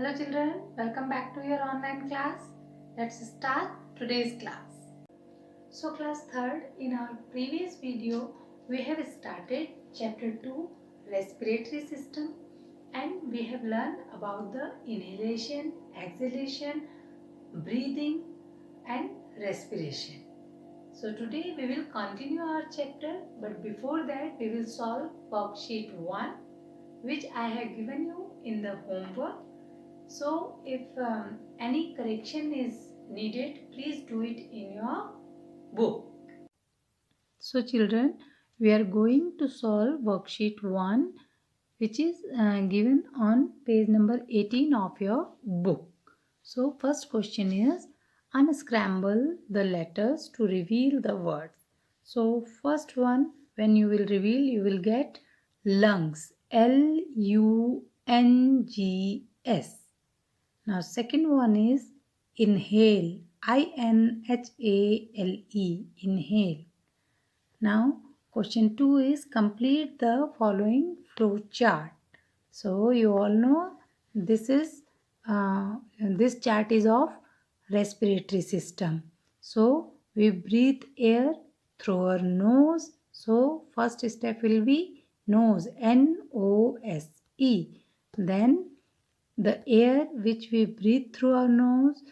Hello children, welcome back to your online class. Let's start today's class. So class 3rd, in our previous video, we have started chapter 2 respiratory system and we have learned about the inhalation, exhalation, breathing and respiration. So today we will continue our chapter, but before that we will solve worksheet 1 which I have given you in the homework. So if any correction is needed, please do it in your book. So children, we are going to solve worksheet 1 which is given on page number 18 of your book. So first question is unscramble the letters to reveal the words. So first one, when you will reveal, you will get lungs, Lungs. Now second one is inhale, Inhale, inhale. Now question 2 is complete the following flow chart. So you all know this chart is of respiratory system. So we breathe air through our nose. So first step will be nose, Nose. Then the air which we breathe through our nose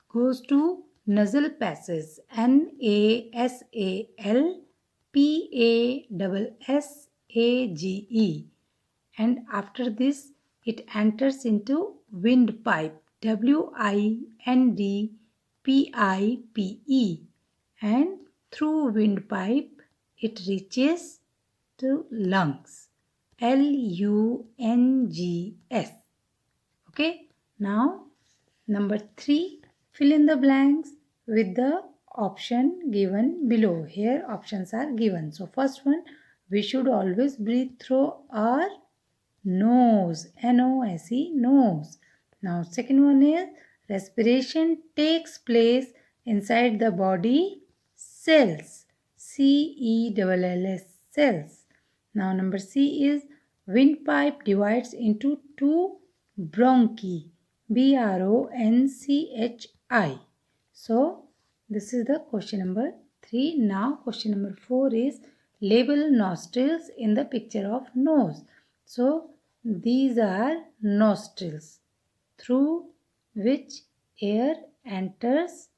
goes to nasal passages, Nasalpassage, and after this it enters into windpipe, Windpipe, and through windpipe it reaches to lungs, Lungs. Okay, now number 3, fill in the blanks with the option given below. Here options are given. So first one, we should always breathe through our nose, Nose, nose. Now second one is respiration takes place inside the body cells, Cells, cells. Now number C is windpipe divides into two bronchi, Bronchi. So this is the question number 3. Now question number 4 is label nostrils in the picture of nose. So these are nostrils through which air enters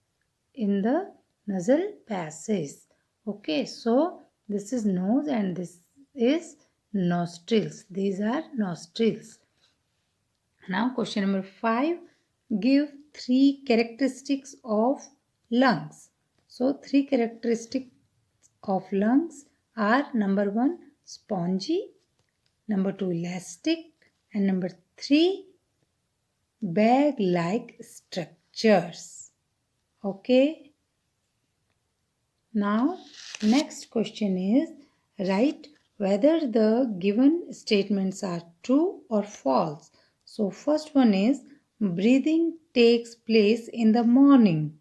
in the nasal passage. Okay, so this is nose and this is nostrils. These are nostrils. Now question number 5, give 3 characteristics of lungs. So 3 characteristics of lungs are number 1 spongy, number 2 elastic, and number 3 bag like structures. Okay. Now next question is write whether the given statements are true or false. So first one is breathing takes place in the morning.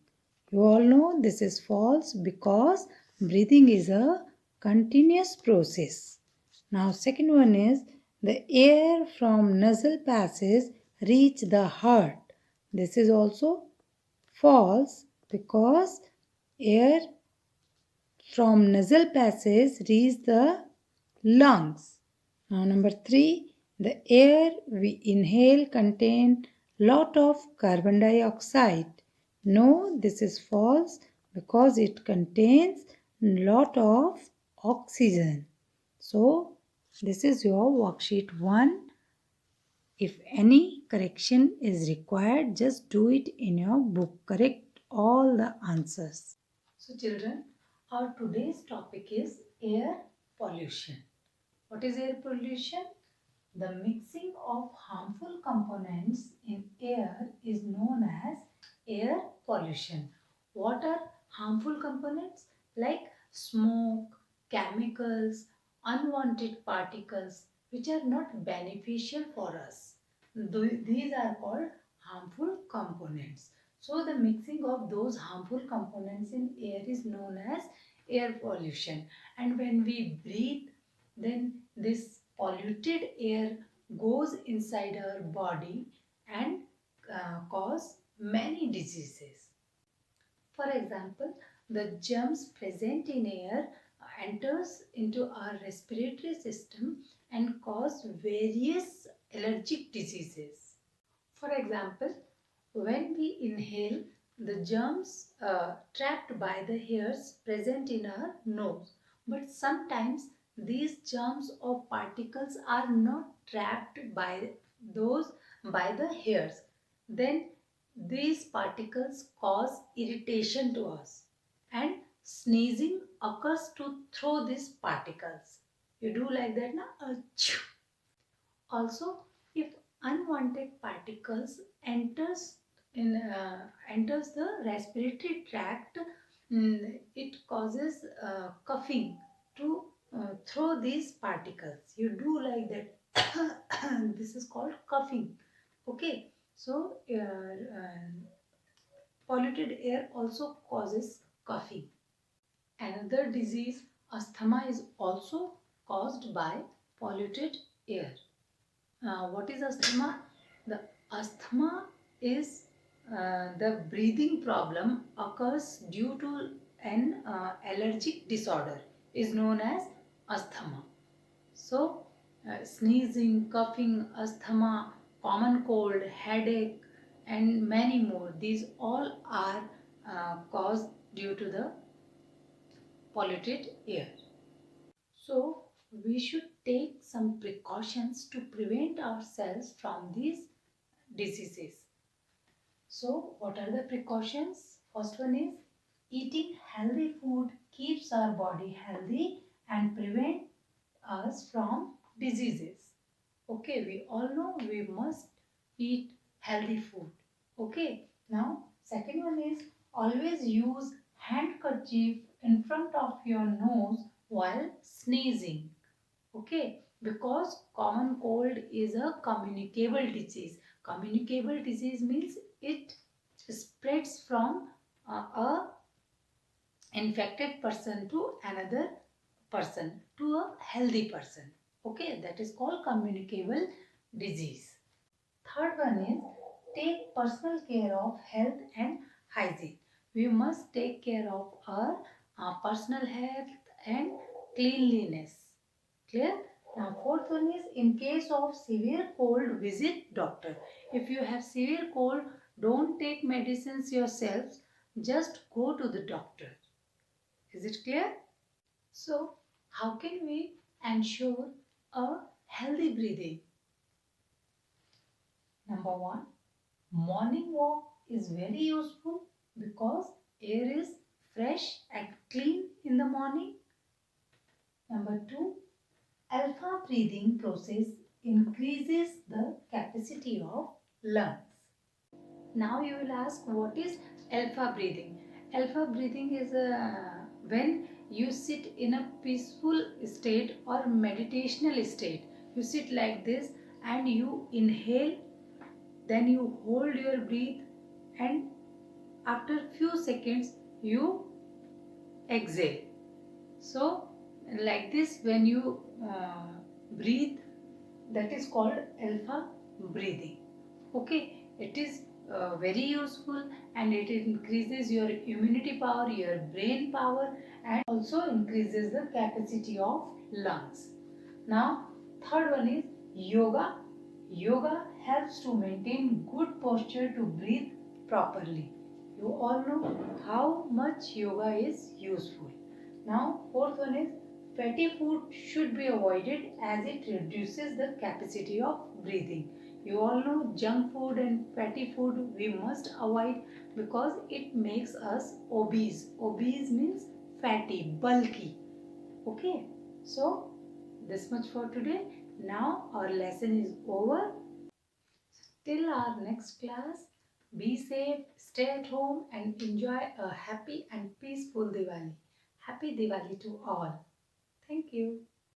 You all know this is false because breathing is a continuous process. Now second one is the air from nasal passages reach the heart. This is also false because air from nasal passage reach the lungs. Now number 3, the air we inhale contain lot of carbon dioxide. No, this is false because it contains lot of oxygen. So this is your worksheet 1. If any correction is required, just do it in your book. Correct all the answers. So children, our today's topic is air pollution. What is air pollution? The mixing of harmful components in air is known as air pollution. What are harmful components? Like smoke, chemicals, unwanted particles which are not beneficial for us. These are called harmful components. So the mixing of those harmful components in air is known as air pollution. And when we breathe, then this polluted air goes inside our body and cause many diseases. For example, the germs present in air enters into our respiratory system and cause various allergic diseases. For example, when we inhale, the germs trapped by the hairs present in our nose. But sometimes these germs or particles are not trapped by the hairs. Then these particles cause irritation to us, and sneezing occurs to throw these particles. You do like that, na? Achoo. Also, if unwanted particles enters the respiratory tract, it causes coughing to throw these particles. You do like that. This is called coughing. Okay. So, polluted air also causes coughing. Another disease, asthma, is also caused by polluted air. What is asthma? The asthma is the breathing problem occurs due to an allergic disorder is known as asthma. So, sneezing, coughing, asthma, common cold, headache, and many more. These all are caused due to the polluted air. So, we should take some precautions to prevent ourselves from these diseases. So, what are the precautions? First one is eating healthy food keeps our body healthy and prevent us from diseases. Okay, we all know we must eat healthy food. Okay, now second one is always use handkerchief in front of your nose while sneezing. Okay, because common cold is a communicable disease. Communicable disease means it spreads from a infected person to another person to a healthy person. Okay, that is called communicable disease. Third one is take personal care of health and hygiene. We must take care of our personal health and cleanliness. Clear? Now fourth one is in case of severe cold, visit doctor. If you have severe cold, don't take medicines yourselves. Just go to the doctor. Is it clear? So, how can we ensure a healthy breathing? Number one, morning walk is very useful because air is fresh and clean in the morning. Number two, alpha breathing process increases the capacity of lungs. Now you will ask what is alpha breathing? Alpha breathing is when you sit in a peaceful state or meditational state. You sit like this and you inhale, then you hold your breath, and after few seconds you exhale. So like this when you breathe, that is called alpha breathing. Okay, it is very useful and it increases your immunity power, your brain power, and also increases the capacity of lungs. Now third one is yoga. Yoga helps to maintain good posture to breathe properly. You all know how much yoga is useful. Now fourth one is fatty food should be avoided as it reduces the capacity of breathing. You all know junk food and fatty food we must avoid because it makes us obese. Obese means fatty, bulky. Okay, so this much for today. Now our lesson is over. Till our next class, be safe, stay at home and enjoy a happy and peaceful Diwali. Happy Diwali to all. Thank you.